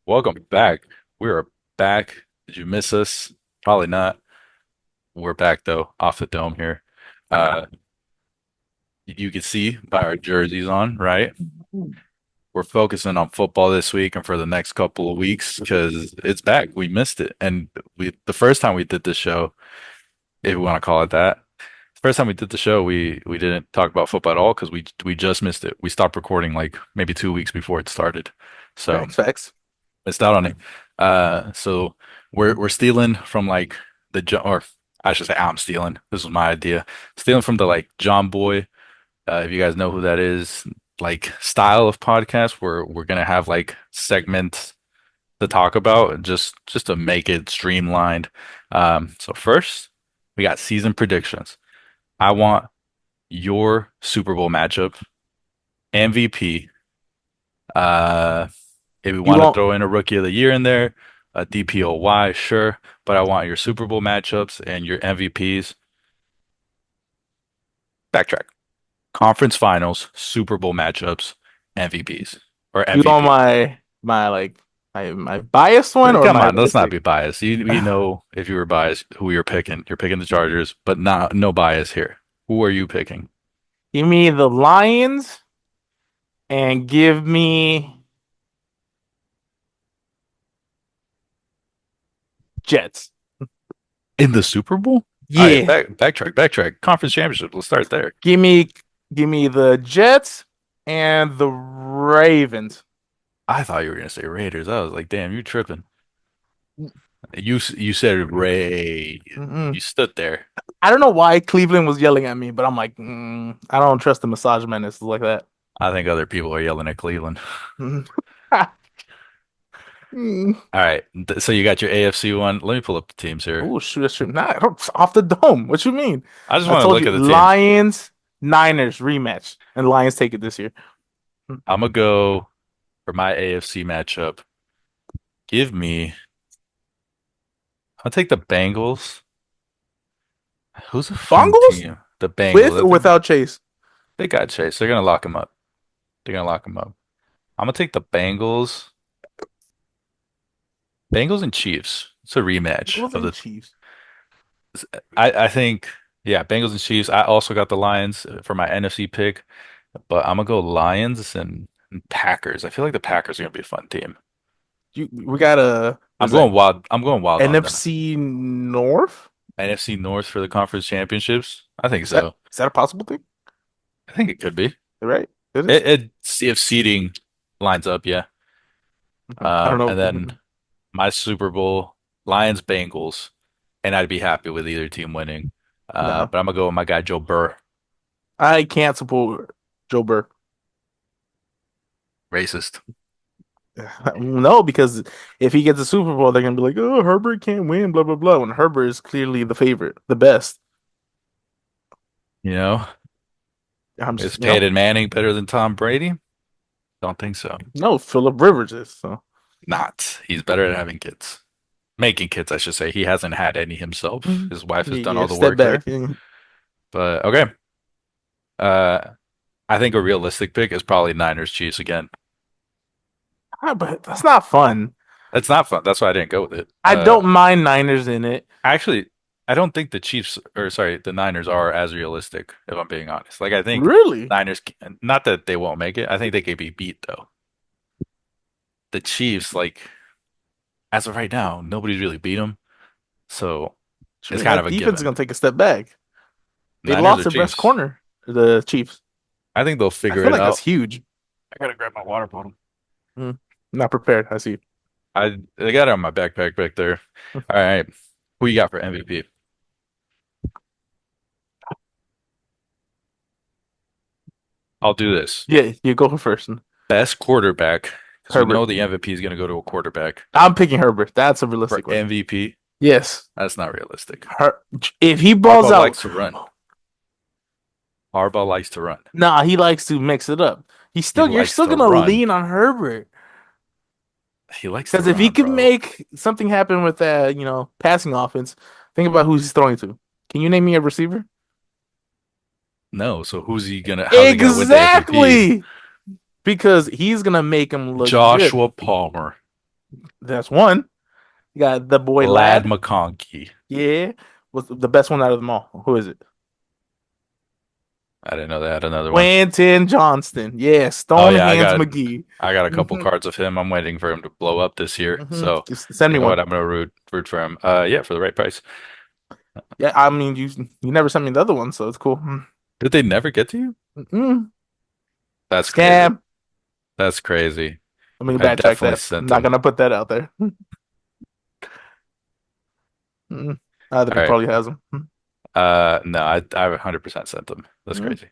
Welcome back. We are back. Did you miss us? Probably not. We're back though, off the dome here. Uh, you can see by our jerseys on, right? We're focusing on football this week and for the next couple of weeks because it's back. We missed it, and the first time we did this show, if we want to call it that, the first time we did the show, we didn't talk about football at all because we just missed it. We stopped recording like maybe 2 weeks before it started, so Facts. missed out on it. So we're stealing from like or I should say I'm stealing. This was my idea. Stealing from the like John Boy. If you guys know who that is, like style of podcast where we're gonna have like segments to talk about just to make it streamlined. So first we got season predictions. I want your Super Bowl matchup, MVP. Uh, If we You want to won't throw in a rookie of the year in there, a DPOY, sure. But I want your Super Bowl matchups and your MVPs. Backtrack. Conference finals, Super Bowl matchups, MVPs or you want MVP. my biased one or Come my on, let's not realistic? be biased. You know if you were biased who you're picking. You're picking the Chargers, but not no bias here. Who are you picking? Give me the Lions and give me Jets. In the Super Bowl? All right, Yeah. backtrack. Conference championship. Let's start there. Give me give me the Jets and the Ravens. I thought you were gonna say Raiders. I was like, damn, you tripping. You said Ray. Mm-mm. You stood there. I don't know why Cleveland was yelling at me, but I'm like, I don't trust the massage menace like that. I think other people are yelling at Cleveland. Mm. Mm. All right. So you got your AFC one. Let me pull up the teams here. Oh shoot, shoot. Nah, off the dome. What you mean? I just I want to told look you at the teams. Lions, Niners rematch, and Lions take it this year. I'm gonna go for my AFC matchup. Give me. I'll take the Bengals. Who's a fun Bongals team? The Bengals. with or without Chase? They got Chase. They're gonna lock him up. They're gonna lock him up. I'm gonna take the Bengals. Bengals and Chiefs. It's a rematch Bengals of and the. Chiefs. I think yeah, Bengals and Chiefs. I also got the Lions for my NFC pick, but I'm gonna go Lions and Packers. I feel like the Packers are gonna be a fun team. We got a I'm was that going wild. I'm going wild on them. NFC North? NFC North for the conference championships. I think Is that so. is that a possible thing? I think it could be. Right? It is. If seeding lines up, yeah. I don't And then know. my Super Bowl Lions Bengals, and I'd be happy with either team winning. No, But I'm gonna go with my guy Joe Burr, I can't support Joe Burr. racist. No, because if he gets a Super Bowl, they're gonna be like, "Oh, Herbert can't win," blah blah blah. When Herbert is clearly the favorite, the best. You know, I'm is just, Peyton Manning better than Tom Brady? Don't think so. no, Philip Rivers is. So Not. He's better at having kids. Making kids, I should say. He hasn't had any himself. His wife has done yeah, all the step work there. back. But okay. Uh, I think a realistic pick is probably Niners Chiefs again. But that's not fun. That's not fun. That's why I didn't go with it. I don't mind Niners in it. Actually, I don't think the Chiefs or sorry, the Niners are as realistic, if I'm being honest. Like I think Really? Niners, not that they won't make it. I think they could be beat though. The Chiefs, like as of right now, nobody's really beat them. So it's kind of That a defense is given. gonna take a step back. They Niners lost or their best Chiefs. corner, the Chiefs. I think they'll I figure feel it like that's out. huge. I gotta grab my water bottle. Mm, not prepared. I see. I got it on my backpack back there. All right. Who you got for MVP? I'll do this. Yeah, you go first. Best quarterback, because we know Herbert. the MVP is going to go to a quarterback. I'm picking Herbert. That's a For realistic one. MVP, Yes. that's not realistic. Her- if he balls Harbaugh out, likes to run. Harbaugh likes to run. nah, he likes to mix it up. He You're likes still to gonna run. lean on Herbert He likes to because if he run, could bro. make something happen with that, passing offense, think about who he's throwing to. Can you name me a receiver? No, so how's he gonna win the MVP? Exactly, because he's gonna make him look good. Joshua Palmer. That's one. You got the boy Lad Lad. McConkey. Yeah. What's the best one out of them all? Who is it? I didn't know they had another one. Quentin Johnston. Yeah, Oh Stone yeah, Hands McGee. I got a couple hmm cards of him. I'm waiting for him to blow up this year. So Just send you me know what? one. I'm gonna root for him. Yeah, for the right price. Yeah, I mean you never sent me the other one, so it's cool. Did they never get to you? Mm-mm. That's crazy. Scam. That's crazy. Let me I backtrack definitely that. I'm sent not them. gonna put that out there. Other All people right. probably has them. No, I 100% sent them. That's Mm, crazy.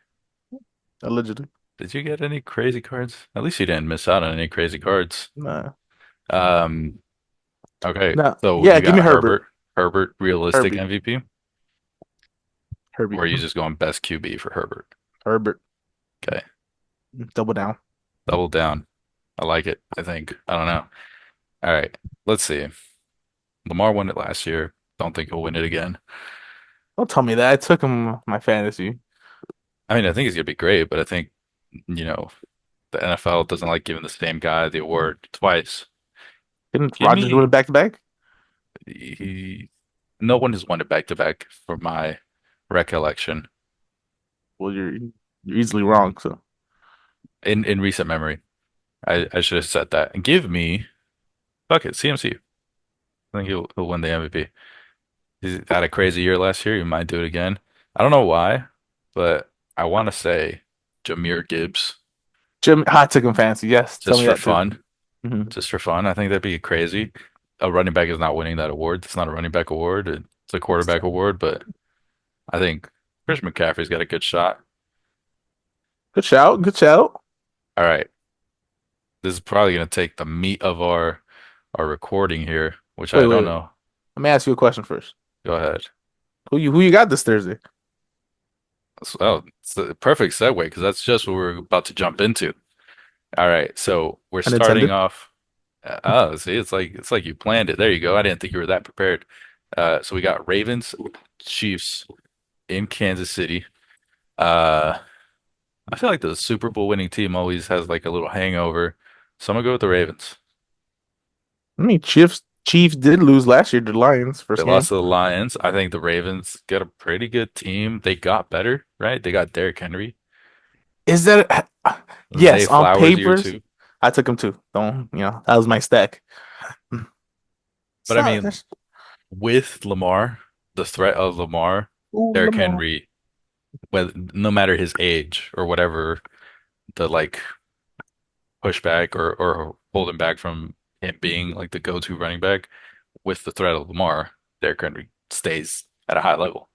allegedly. Did you get any crazy cards? At least you didn't miss out on any crazy cards. Nah. Um, okay. No. So Yeah, you give me got Herbert. Herbert, realistic Herbie. MVP, or Herbie. are you just going best QB for Herbert? Herbert. Okay. Double down. Double down. I like it, I think. I don't know. All right. Let's see. Lamar won it last year. Don't think he'll win it again. Don't tell me that. I took him my fantasy. I mean, I think he's gonna be great, but I think, you know, the NFL doesn't like giving the same guy the award twice. Didn't Give Rodgers win it me back to back? he no one has won it back to back from my recollection Well, you're easily wrong. So in recent memory. I should have said that. And give me fuck it, CMC. I think he'll win the MVP. He's had a crazy year last year. He might do it again. I don't know why, but I want to say Jahmyr Gibbs Jim, I took him fancy. Yes, tell just me for that too. fun. hmm Just for fun. I think that'd be crazy. A running back is not winning that award. It's not a running back award. It's a quarterback award, but I think Chris McCaffrey's got a good shot. Good shout. Good shout. All right. This is probably going to take the meat of our recording here, which Wait, I wait, don't wait. know. Let me ask you a question first. Go ahead. Who you got this Thursday? Oh, it's the perfect segue because that's just what we're about to jump into. All right. So we're starting Unintended. off. Oh, see, it's like you planned it. There you go. I didn't think you were that prepared. So we got Ravens, Chiefs in Kansas City. Uh, I feel like the Super Bowl winning team always has like a little hangover. So I'm gonna go with the Ravens. I mean, Chiefs did lose last year to the Lions They first lost game. to the Lions. I think the Ravens got a pretty good team. They got better, right? They got Derrick Henry, Is that Zay yes, on Flowers year papers, two. I took him too. Don't, that was my stack. It's But I not mean, that's with Lamar, the threat of Lamar, ooh, Derrick Lamar. Henry, whether no matter his age or whatever, the like pushback or holding back from him being like the go-to running back, with the threat of Lamar, Derrick Henry stays at a high level.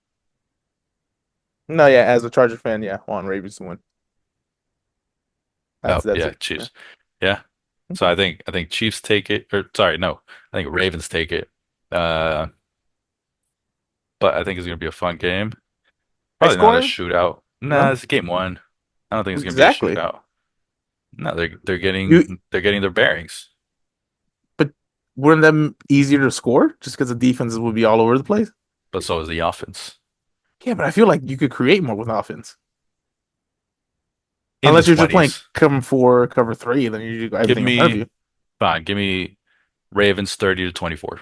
No, yeah, as a Charger fan, yeah, I want Ravens to win. Oh That's yeah, it. Yeah. Chiefs. Yeah. So I think Chiefs take it, or sorry, no, I think Ravens take it. Uh, but I think it's gonna be a fun game. High Probably not a scoring? shootout. Nah, No, it's game one. I don't think it's gonna be a exactly. shootout. No, You, they're getting their bearings. but wouldn't that easier to score just because the defenses would be all over the place? But so is the offense Yeah, but I feel like you could create more with offense. in the Unless you're just playing 20s. cover four, cover three, then you do Give everything in front of me you. fine. Give me Ravens 30 to 24.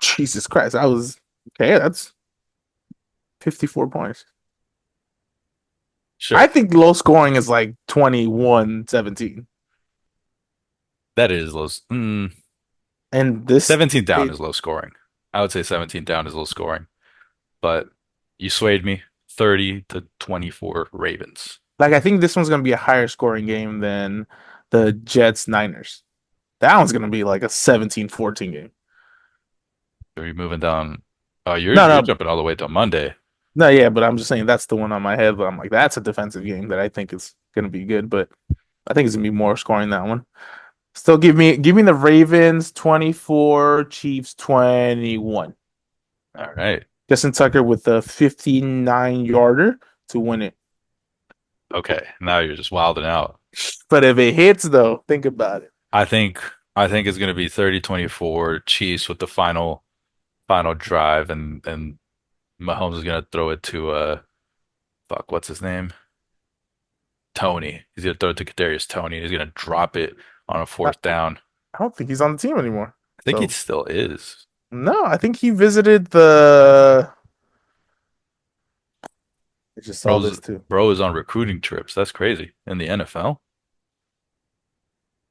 Jesus Christ, I was okay. That's 54 points. I Sure. think low scoring is like 21-17. That is low. And this, 17 down it, is low scoring. I would say 17 down is low scoring. But you swayed me. 30 to 24 Ravens. like, I think this one's going to be a higher scoring game than the Jets Niners. That one's going to be like a 17-14 game. Are you moving down? Oh, you're No, you're no, jumping all the way to Monday. no, yeah, but I'm just saying that's the one on my head. But I'm like, that's a defensive game that I think is going to be good. But I think it's going to be more scoring that one. Still give me the Ravens 24, Chiefs 21. All right. Justin Tucker with the 59 yarder to win it. Okay. Now you're just wilding out. But if it hits though, think about it. I think I think it's going to be 30-24 Chiefs with the final drive and Mahomes is going to throw it to fuck, what's his name? Tony. He's going to throw it to Kadarius Tony. He's going to drop it on a I, fourth down. I don't think he's on the team anymore. I think he So still is. no, I think he visited the. I just saw Bro's this too. bro is on recruiting trips. That's crazy. In the NFL.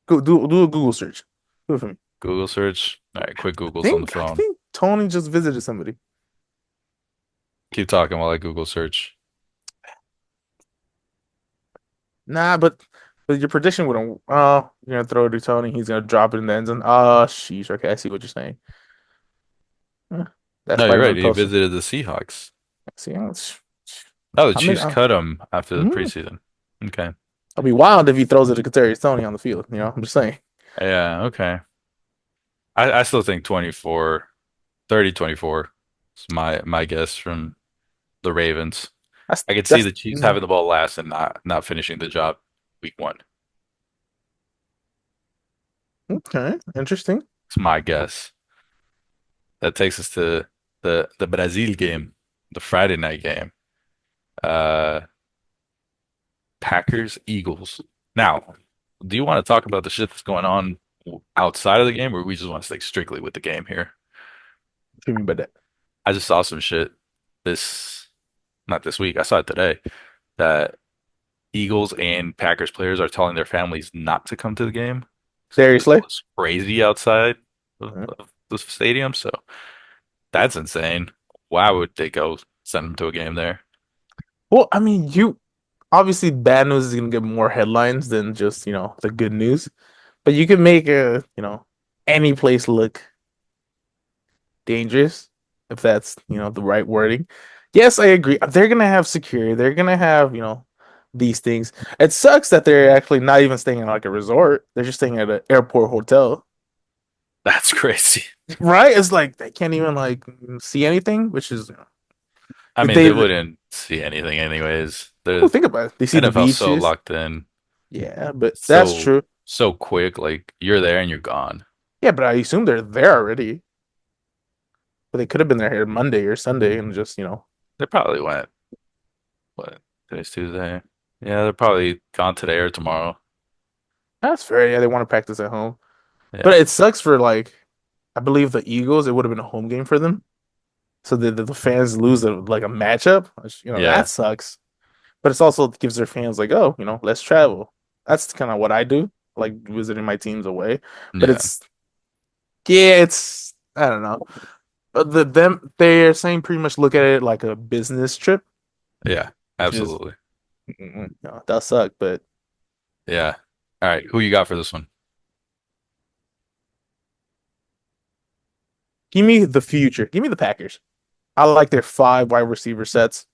Go do a Google search. Do it for me. Google search. All right, quick I Google's on the think I phone. think Tony just visited somebody. Keep talking while I Google search. Nah, but your prediction wouldn't. Oh, you're gonna throw it to Tony. He's gonna drop it in the end zone. Oh, sheesh. Okay, I see what you're saying. Huh. That's No, you're probably right. more He closer. visited the Seahawks. See, Oh, the I mean, Chiefs cut him after the mhm. preseason. Okay. It'll be wild if he throws it to Kadarius Tony on the field. I'm just saying. Yeah, okay. I still think 24, 30-24 is my guess from the Ravens. That's I could see that's the Chiefs having the ball last and not finishing the job week one. okay. Interesting. It's my guess. That takes us to the Brazil game, the Friday night game. Uh, Packers, Eagles. Now, do you want to talk about the shit that's going on outside of the game, or we just want to stay strictly with the game here? What do you mean by that? I just saw some shit this, not this week, I saw it today, that Eagles and Packers players are telling their families not to come to the game because it Seriously? was crazy outside Mhm. of the stadium. So that's insane. Why would they go send them to a game there? Well, I mean, you obviously bad news is gonna get more headlines than just the good news, but you can make any place look dangerous if that's the right wording. Yes, I agree. They're gonna have security. They're gonna have these things. It sucks that they're actually not even staying in like a resort. They're just staying at an airport hotel. That's crazy. Right? It's like they can't even like see anything, which is I mean, they they wouldn't see anything anyways. well, The think about it. They see the NFL's so beaches. locked in, Yeah, but that's so true. so quick. Like you're there and you're gone. Yeah, but I assume they're there already. But they could have been there here Monday or Sunday and just. They probably went. What? Today's Tuesday. Yeah, they're probably gone today or tomorrow. That's fair. Yeah, they want to practice at home. But Yeah. it sucks for like I believe the Eagles, it would have been a home game for them. So the fans lose like a matchup, which that Yeah. sucks. But it's also gives their fans like, oh, let's travel. That's kind of what I do, like visiting my teams away. But Yeah. it's yeah, it's I don't know. But they're saying pretty much look at it like a business trip, Yeah. which is Absolutely. that suck. But Yeah. All right. Who you got for this one? give me the future. Give me the Packers. I like their five wide receiver sets.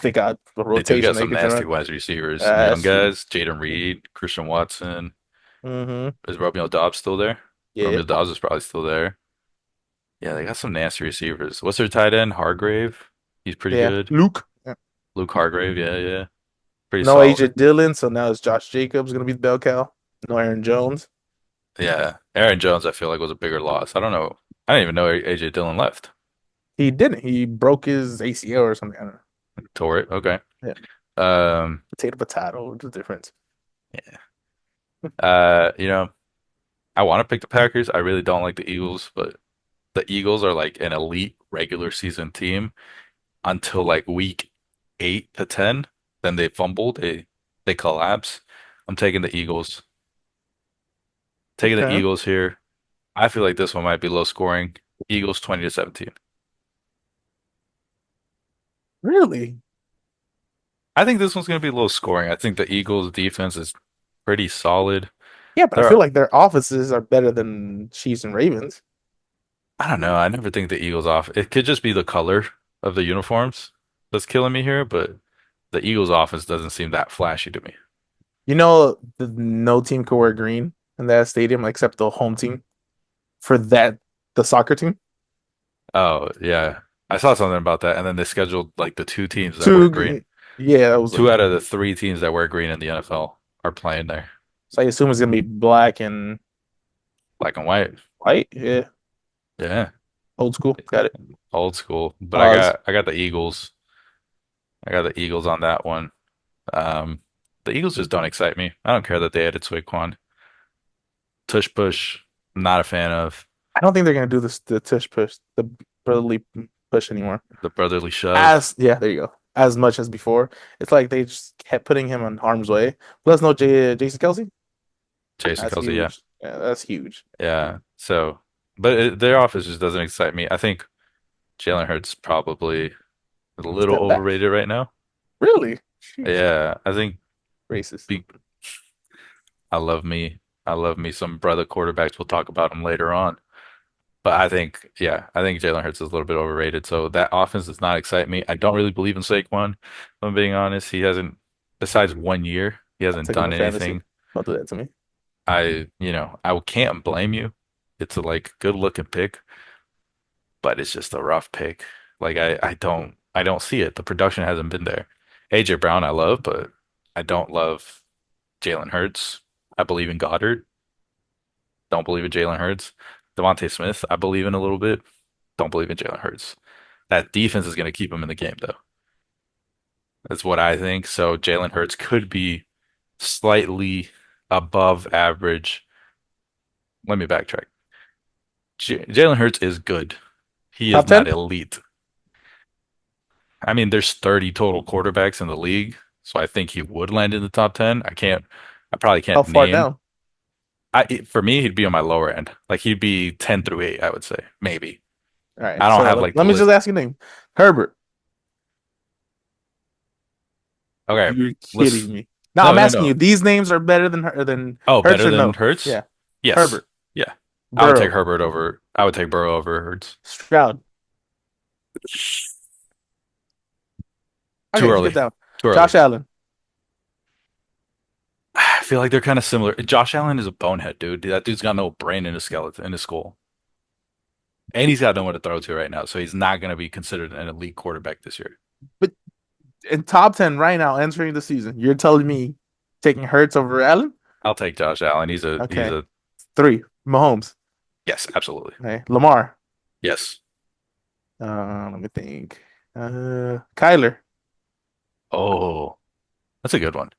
They got the They do rotation get they some can nasty run. wide receivers. Some young That's true. guys. Jaden Reed, Christian Watson. Hmm. Is Romeo Dobbs still there? Yeah, Romeo Dobbs is probably still there. Yeah, they got some nasty receivers. What's their tight end? Hargrave. He's pretty yeah. good. Luke. Yeah. Luke Hargrave. Yeah, yeah. Pretty No solid. AJ Dillon, so now it's Josh Jacobs gonna be the bell cow. No Aaron Jones. Yeah. Aaron Jones, I feel like was a bigger loss. I don't know. I didn't even know AJ Dillon left. He didn't. He broke his ACL or something. I don't know. Tore it. Okay. Yeah. Um, Potato potato. What's the difference? yeah. You know, I want to pick the Packers. I really don't like the Eagles, but the Eagles are like an elite regular season team until like week 8 to 10. Then they fumble, they collapse. I'm taking the Eagles. Taking the Okay. Eagles here. I feel like this one might be low scoring. Eagles 20-17. Really? I think this one's going to be low scoring. I think the Eagles defense is pretty solid. Yeah, but I feel They're like their offenses are better than Chiefs and Ravens. I don't know. I never think the Eagles off. It could just be the color of the uniforms that's killing me here, but the Eagles offense doesn't seem that flashy to me. No team could wear green in that stadium except the home team for the soccer team. Oh, yeah. I saw something about that, and then they scheduled like the two teams that wear green. Two, yeah, that was like Two out of the three teams that wear green in the NFL are playing there. so I assume it's gonna be black and Black and white. white. Yeah, Yeah. old school. Got it. Old school. But I Pause. got I got the Eagles. I got the Eagles on that one. Um, the Eagles just don't excite me. I don't care that they added Saquon. Tush push, not a fan of I don't think they're gonna do this the tush push, the brotherly push anymore. the brotherly shove. As yeah, there you go. As much as before, it's like they just kept putting him in harm's way. Plus, no Jason Kelsey. Jason That's Kelsey, yeah. huge. Yeah, that's huge. Yeah. So, but their offense just doesn't excite me. I think Jalen Hurts probably a little Step back. overrated right now. Really? Sheesh. Yeah, I think Racist. be, I love me. I love me some brother quarterbacks. We'll talk about them later on. But I think, yeah, I think Jalen Hurts is a little bit overrated. So that offense does not excite me. I don't really believe in Saquon, if I'm being honest. He hasn't, besides 1 year, he I'll hasn't take him done in fantasy. anything. Don't do that to me. I can't blame you. It's a like good looking pick, but it's just a rough pick. Like I don't see it. The production hasn't been there. AJ Brown I love, but I don't love Jalen Hurts. I believe in Goddard. Don't believe in Jalen Hurts. Devontae Smith, I believe in a little bit. Don't believe in Jalen Hurts. That defense is going to keep him in the game, though. That's what I think. So Jalen Hurts could be slightly above average. Let me backtrack. Jalen Hurts is good. He is Top not 10? elite. I mean, there's 30 total quarterbacks in the league, so I think he would land in the top 10. I probably How can't far name. down? For me, he'd be on my lower end. Like he'd be 10 through 8, I would say. Maybe. All right. I don't So have let, like the let me just list. ask you a name. Herbert. Okay. You're Let's kidding me. Now No, I'm no, asking you, no. these names are better than than Oh, Hurts better or than no? Hurts? Yeah. Yes. Herbert, Yeah. Burrow, I would take Burrow over Hurts. Stroud. Too Okay, skip early. down. Too early. Josh Allen. I feel like they're kind of similar. Josh Allen is a bonehead, dude. That dude's got no brain in his skeleton, in his skull. And he's got nowhere to throw to right now, so he's not going to be considered an elite quarterback this year. But in top 10 right now, entering the season, you're telling me taking Hurts over Allen? I'll take Josh Allen. He's Okay. a Three. Mahomes. yes, absolutely. Okay. Lamar. Yes. Let me think. Kyler. Oh, that's a good one.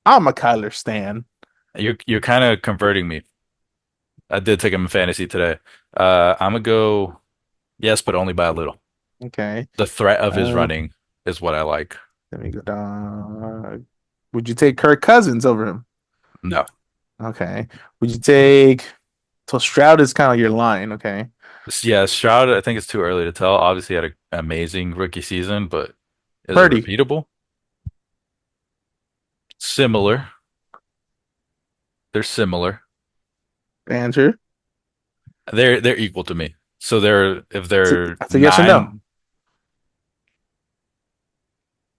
I'm a Kyler stan. You're kind of converting me. I did take him in fantasy today. I'm gonna go yes, but only by a little. Okay. The threat of his Uh, running is what I like. Let me go down. Would you take Kirk Cousins over him? No. Okay. Would you take so Stroud is kind of your line, okay? Yeah, Stroud, I think it's too early to tell. Obviously, had an amazing rookie season, but is it Purdy, repeatable? Similar. They're similar. Andrew. They're equal to me. So they're if they're That's a yes or no. nine,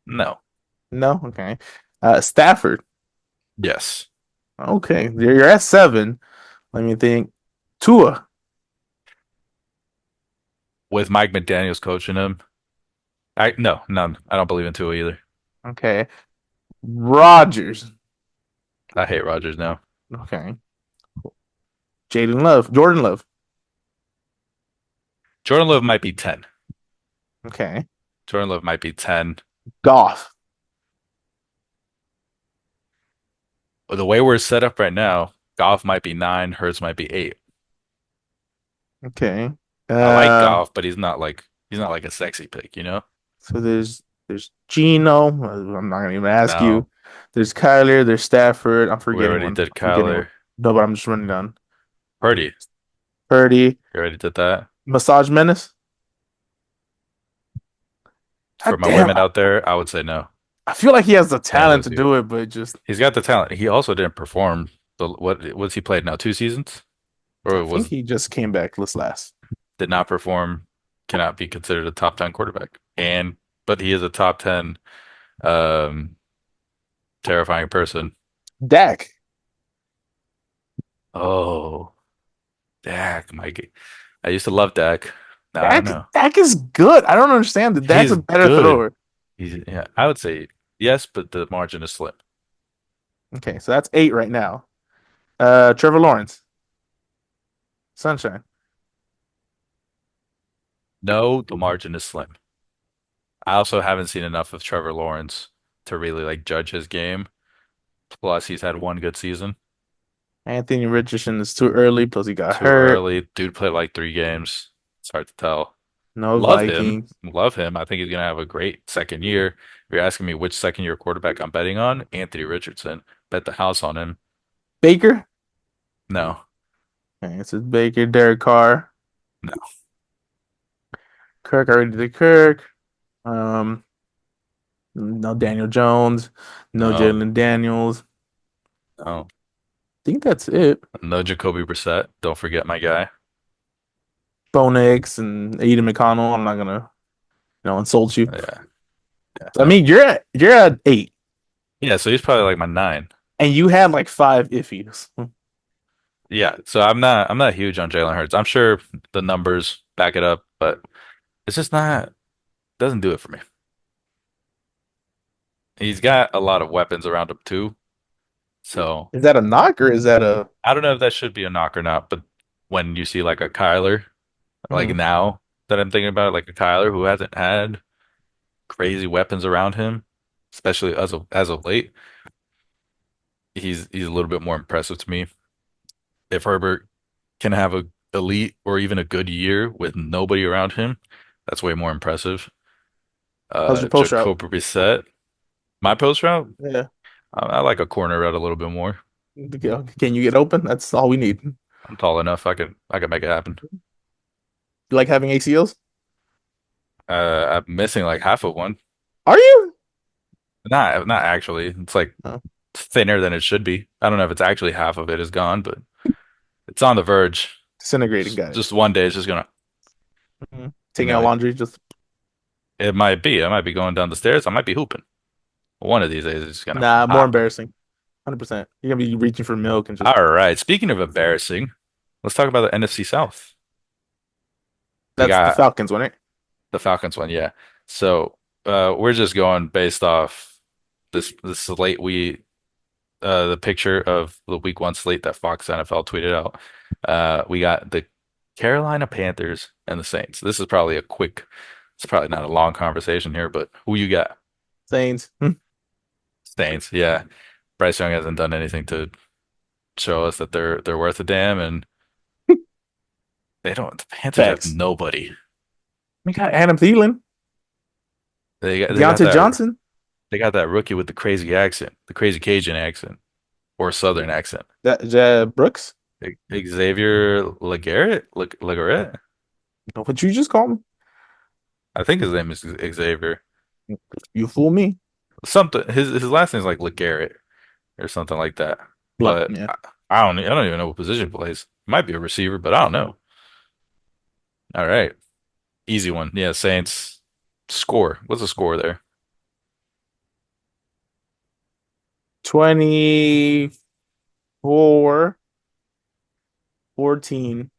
no. No, okay. Stafford. Yes. Okay, you're at seven. Let me think. Tua. With Mike McDaniels coaching him, I no, none. I don't believe in Tua either. Okay. Rodgers. I hate Rodgers now. Okay. Jaden Love. Jordan Love. Jordan Love might be 10. Okay. Jordan Love might be 10. Goff. But the way we're set up right now, Goff might be 9, Hurts might be 8. Okay. I like Uh, Goff, but he's not like a sexy pick, you know? so there's Gino. I'm not gonna even ask No, you. There's Kyler. There's Stafford. I'm we forgetting already one. did I'm forgetting one. Kyler. No, but I'm just running down. Purdy, Purdy. we already did that. Massage Menace. For God my damn. women out there, I would say no. I feel like he has the Can't talent lose to you. do it, but just He's got the talent. He also didn't perform. What's he played now? 2 seasons? I Or think was he just came back this last. did not perform, cannot be considered a top 10 quarterback. But he is a top 10 um terrifying person. Dak. Oh, Dak, Mikey. I used to love Dak. Now I don't Dak. know. Dak is good. I don't understand that. Dak's He's a better good. thrower. Yeah, I would say yes, but the margin is slim. Okay, so that's eight right now. Trevor Lawrence. Sunshine. No, the margin is slim. I also haven't seen enough of Trevor Lawrence to really like judge his game. Plus, he's had one good season. Anthony Richardson is too early, plus he got Too hurt. early. Dude played like 3 games. It's hard to tell. No Love him. Vikings. Love him. I think he's gonna have a great second year. If you're asking me which second year quarterback I'm betting on, Anthony Richardson. Bet the house on him. Baker. No, Okay, this is Baker. Derek Carr. no, Kirk already did Kirk. Um, no Daniel Jones. No no, Jalen Daniels. no. I think that's it. No Jacoby Brissett. Don't forget my guy. Bo Nix and Aiden McConnell. I'm not gonna, insult you. Yeah, yeah, I no. mean, you're at 8, Yeah, so he's probably like my nine. and you had like 5 iffies. Yeah, so I'm not huge on Jalen Hurts. I'm sure the numbers back it up, but it's just not doesn't do it for me. He's got a lot of weapons around him too. So Is that a knock or is that a? I don't know if that should be a knock or not, but when you see like a Kyler, like Mhm. now that I'm thinking about it, like a Kyler who hasn't had crazy weapons around him, especially as of late, he's a little bit more impressive to me. If Herbert can have a elite or even a good year with nobody around him, that's way more impressive. How's your post route? Jacoby Brissett, my post route, Yeah. I like a corner route a little bit more. Can you get open? That's all we need. You I'm tall enough. I can make it happen. like having ACLs? I'm missing like half of one. Are you? Not actually. It's like Oh, thinner than it should be. I don't know if it's actually half of it is gone, but it's on the verge. disintegrating Just guys. one day it's just gonna, Taking out like laundry, just it might be. I might be going down the stairs. I might be hooping. One of these days it's gonna nah, more pop. embarrassing. 100%. You're gonna be reaching for milk and just All right. Speaking of embarrassing, let's talk about the NFC South. We that's the got Falcons one, right? the Falcons one, yeah. So we're just going based off this slate the picture of the week one slate that Fox NFL tweeted out. We got the Carolina Panthers and the Saints. This is probably it's probably not a long conversation here, but who you got? Saints. Saints, yeah. Bryce Young hasn't done anything to show us that they're worth a damn, and they don't. The Panthers have Facts. nobody. We got Adam Thielen, They got Deontay Johnson, that rookie with the crazy accent, the crazy Cajun accent or Southern accent. that Brooks. Xavier Legarrette? What you just called him? I think his name is Xavier. You fool me. Something his last name is like Legarrette or something like that. Look, But yeah. I don't even know what position he plays. Might be a receiver, but I don't know. All right. Easy one. Yeah, Saints score. What's the score there? 24, 14.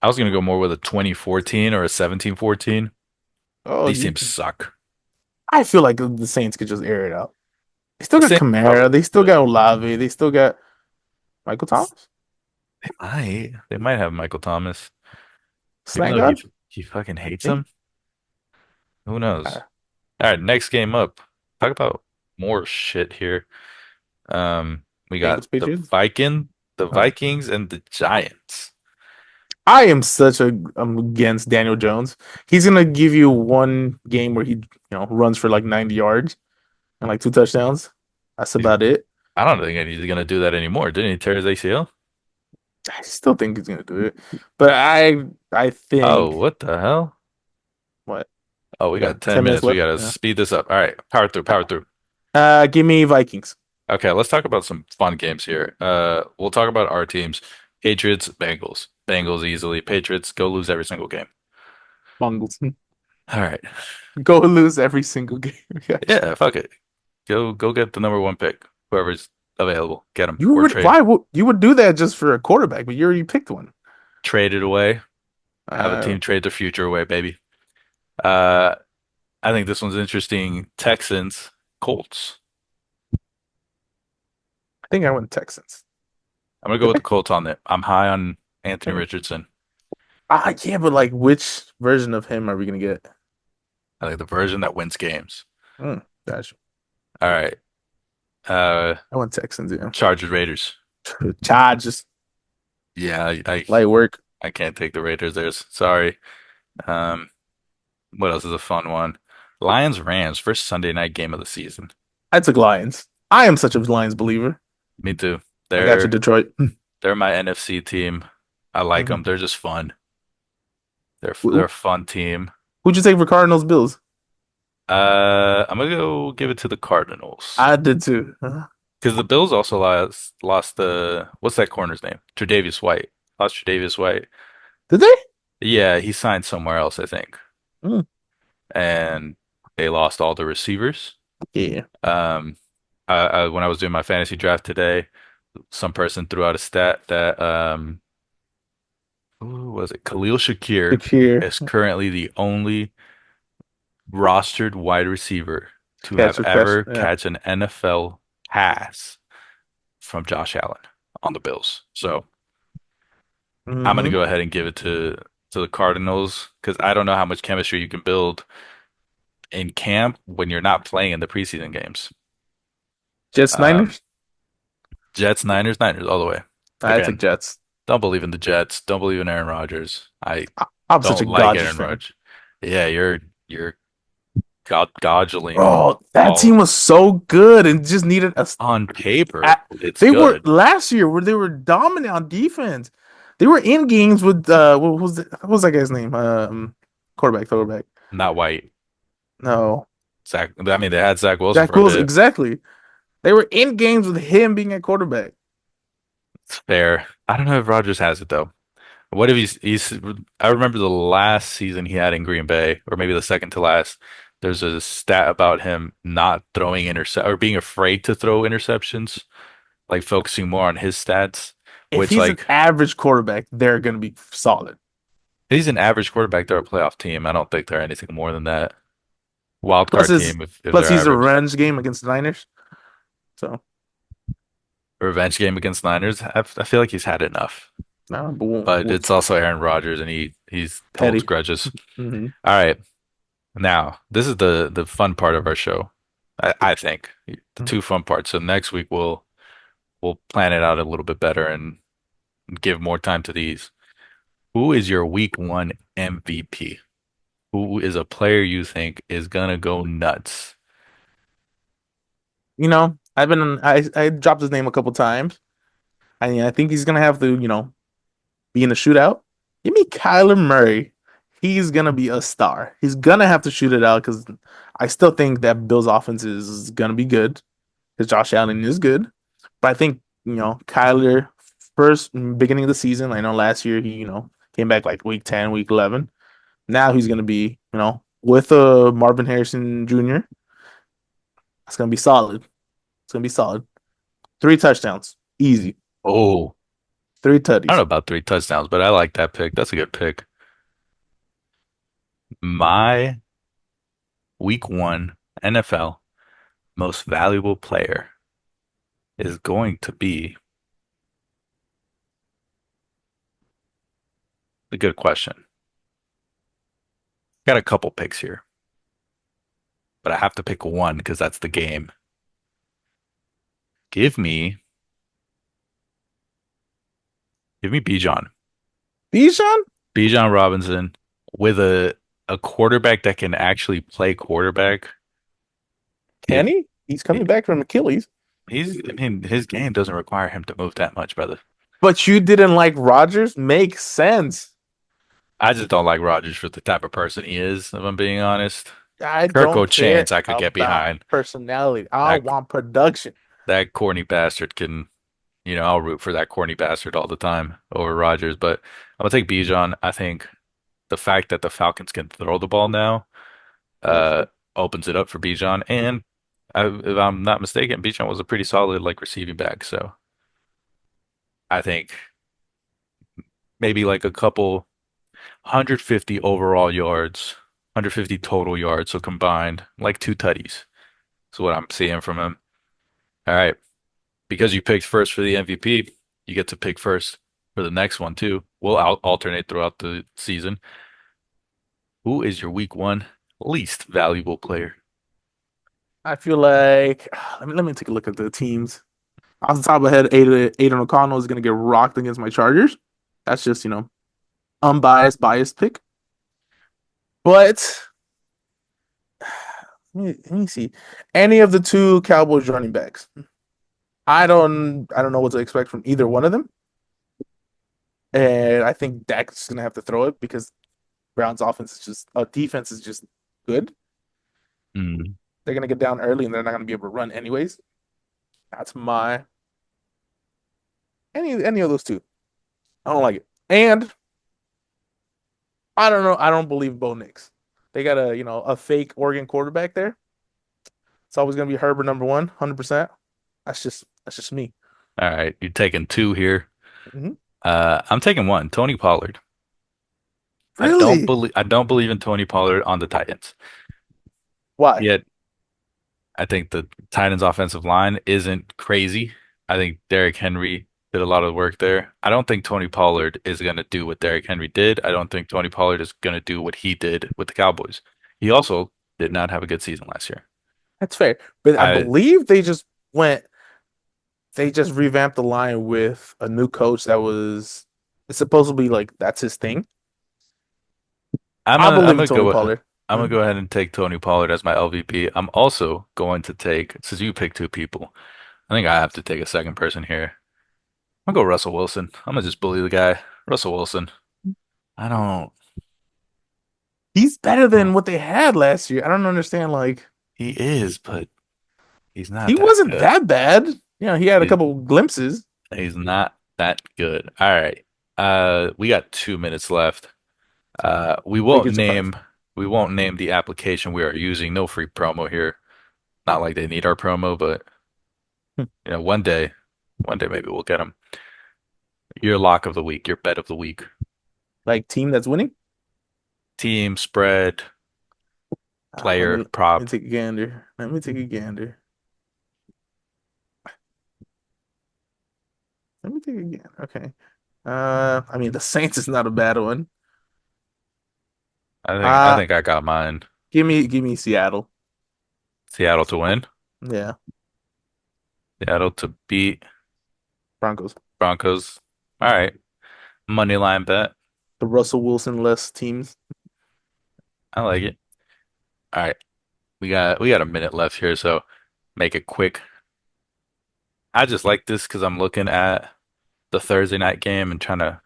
I was gonna go more with a 2014 or a 17-14. Oh, These teams suck. I feel like the Saints could just air it out. They still The got Saints probably Kamara. They still could. got Olave. They still got Michael Thomas. They might have Michael Thomas, even Slant though he God. he fucking hates Maybe. him. Who knows? Uh, All right, next game up. Talk about more shit here. We got Bengals Patriots. The Oh. Vikings and the Giants. I am such a I'm against Daniel Jones. He's gonna give you one game where he runs for like 90 yards and like 2 touchdowns. That's He's, about it. I don't think he's gonna do that anymore. Didn't he tear his ACL? I still think he's gonna do it, but I Oh, think what the hell? what Oh, we we got got 10 10 minutes minutes. We left. gotta Yeah. speed this up. All right, power through, power through. Give me Vikings. Okay, let's talk about some fun games here. We'll talk about our teams. Patriots, Bengals. Bengals easily. Patriots go lose every single game. Bungles. All right. Go lose every single game. Yeah, fuck it. Go get the number one pick. Whoever's available, get him You or would trade. why would you would do that just for a quarterback, but you already picked one. Trade it away. Have a Uh, team trade their future away, baby. Uh, I think this one's interesting. Texans, Colts. I think I went Texans. I'm gonna go Did with I? the Colts on it. I'm high on Anthony Richardson. Yeah, but like, which version of him are we gonna get? I think the version that wins games. Hmm, gotcha. All right. Uh, I went Texans. Yeah. Chargers, Raiders. Chargers, Yeah, light work. I can't take the Raiders there. Sorry. Um, what else is a fun one? Lions Rams, first Sunday night game of the season. I took Lions. I am such a Lions believer. Me too. I got you, They're Detroit. they're my NFC team. I like them. Mhm. They're just fun. They're Who- a fun team. Who'd you take for Cardinals Bills? I'm gonna go give it to the Cardinals I did too. because the Bills also lost the what's that corner's name? Tre'Davious White. Lost Tre'Davious White. Did they? Yeah, he signed somewhere else, I think. Mm, And they lost all the receivers. yeah. Um, when I was doing my fantasy draft today, some person threw out a stat that who was it? Khalil Shakir Shakir, is currently the only rostered wide receiver to catch have a catch. ever Yeah. catch an NFL pass from Josh Allen on the Bills. So I'm gonna Hmm. go ahead and give it to the Cardinals because I don't know how much chemistry you can build in camp when you're not playing in the preseason games. Jets Um, Niners. Jets, Niners, Niners all the way. I took Again, Jets. don't believe in the Jets. Don't believe in Aaron Rodgers. I I'm such a don't like Dodgers Aaron fan. Rodgers. Yeah, you're godling Bro, that team all was so good and just needed a. on paper. a- It's They were good. last year where they were dominant on defense. They were in games with what was that guy's name? Quarterback. Not White. No, Zach. I mean, they had Zach Wilson Jack for a Wilson. bit. Exactly. They were in games with him being at quarterback. It's fair. I don't know if Rodgers has it though. What if he's I remember the last season he had in Green Bay, or maybe the second to last. There's a stat about him not throwing intercept or being afraid to throw interceptions, like focusing more on his stats, If which he's an like average quarterback, they're gonna be solid. he's an average quarterback. They're a playoff team. I don't think they're anything more than that. Wild Plus card his team if plus they're he's a average. revenge game against the Niners. So Revenge game against Niners. I feel like he's had enough. no, But it's also Aaron Rodgers and he's holds petty. grudges. Hmm. All right. Now, this is the fun part of our show. I think the two fun parts. So next week we'll plan it out a little bit better and give more time to these. Who is your week one MVP? Who is a player you think is gonna go nuts? I dropped his name a couple times. I think he's gonna have to, be in a shootout. Give me Kyler Murray. He's gonna be a star. He's gonna have to shoot it out because I still think that Bills offense is gonna be good because Josh Allen is good. But I think, Kyler first beginning of the season, I know last year he, came back like week 10, week 11. Now he's gonna be, with Marvin Harrison Jr. It's gonna be solid. It's gonna be solid. 3 touchdowns. Easy. Oh, Three I don't tutties. know about 3 touchdowns, but I like that pick. That's a good pick. My week one NFL most valuable player is going to be a good question. Got a couple picks here, but I have to pick one because that's the game. Give me, give me Bijan. Bijan? Bijan Robinson with a quarterback that can actually play quarterback. If Kenny? He's coming back from Achilles. I mean, his game doesn't require him to move that much, brother. But you didn't like Rodgers? Makes sense. I just don't like Rodgers for the type of person he is, if I'm being honest. I Kirko don't care Chance, I could get about behind. personality. I That want production. that corny bastard can, I'll root for that corny bastard all the time over Rodgers. But I'm gonna take Bijan. I think the fact that the Falcons can throw the ball now uh, opens it up for Bijan. And if I'm not mistaken, Bijan was a pretty solid like receiving back. So I think maybe like a couple 150 overall yards, 150 total yards, so combined, like two tutties. Is what I'm seeing from him. All right. Because you picked first for the MVP, you get to pick first for the next one too. We'll alternate throughout the season. Who is your week one least valuable player? I feel like let me take a look at the teams. Off the top of my head, Aiden O'Connell is going to get rocked against my Chargers. That's just, unbiased, biased pick. But let me see. Any of the two Cowboys running backs. I don't know what to expect from either one of them. And I think Dak's gonna have to throw it because Brown's offense is just defense is just good. Hmm. They're gonna get down early and they're not gonna be able to run anyways. That's my any of those two. I don't like it. And I don't know. I don't believe Bo Nix. They got a fake Oregon quarterback there. It's always gonna be Herbert number one, 100%. That's just me. All right, you're taking two here. Hmm. I'm taking one, Tony Pollard. Really? I don't believe in Tony Pollard on the Titans. Why? Yet I think the Titans offensive line isn't crazy. I think Derrick Henry did a lot of work there. I don't think Tony Pollard is going to do what Derrick Henry did. I don't think Tony Pollard is going to do what he did with the Cowboys. He also did not have a good season last year. That's fair. But I I believe they just revamped the line with a new coach that was it's supposed to be like that's his thing. I I'm believe in gonna Tony go Pollard. I'm gonna Mhm. go ahead and take Tony Pollard as my LVP. I'm also going to take, since you picked two people, I think I have to take a second person here. I'm gonna go Russell Wilson. I'm gonna just bully the guy. Russell Wilson. I don't. He's better than what they had last year. I don't understand. Like He is, but he's he not that wasn't good. that bad. He had a He's couple glimpses. he's not that good. All right. We got 2 minutes left. We Make won't it surprise. name the application we are using. No free promo here. Not like they need our promo, but Hmm. one day maybe we'll get them. Your lock of the week, your bet of the week, Like team that's winning. team spread, Let me player let me prop. take a gander. Let me take a gander. Let me take a gander. Okay. I mean the Saints is not a bad one. I Uh think I got mine. give me Seattle. Seattle to win. Yeah, Seattle to beat Broncos. Broncos. All right. Money line bet. The Russell Wilson less teams. I like it. All right. We got a minute left here, so make it quick. I just like this because I'm looking at the Thursday night game and trying to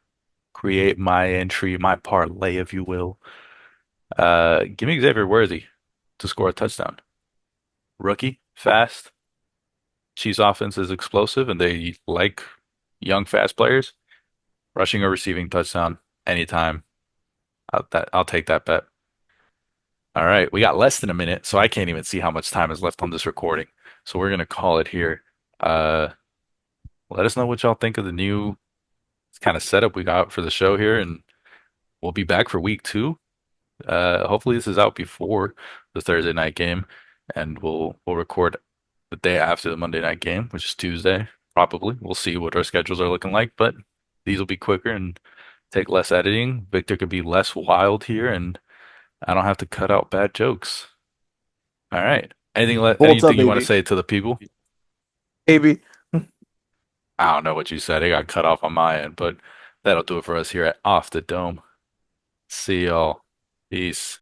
create my entry, my parlay, if you will. Give me Xavier Worthy to score a touchdown. Rookie, fast. Chiefs offense is explosive, and they like young, fast players. Rushing or receiving touchdown anytime. I'll take that bet. All right, we got less than a minute, so I can't even see how much time is left on this recording. So we're gonna call it here. Uh, let us know what y'all think of the new kind of setup we got for the show here, and we'll be back for week two. Hopefully this is out before the Thursday night game, and we'll record the day after the Monday night game, which is Tuesday, probably. We'll see what our schedules are looking like, but these will be quicker and take less editing. Victor could be less wild here, and I don't have to cut out bad jokes. All right. Bolts up, Anything you want to baby. say to the people? Baby. I don't know what you said. It got cut off on my end, but that'll do it for us here at Off the Dome. See y'all. Peace.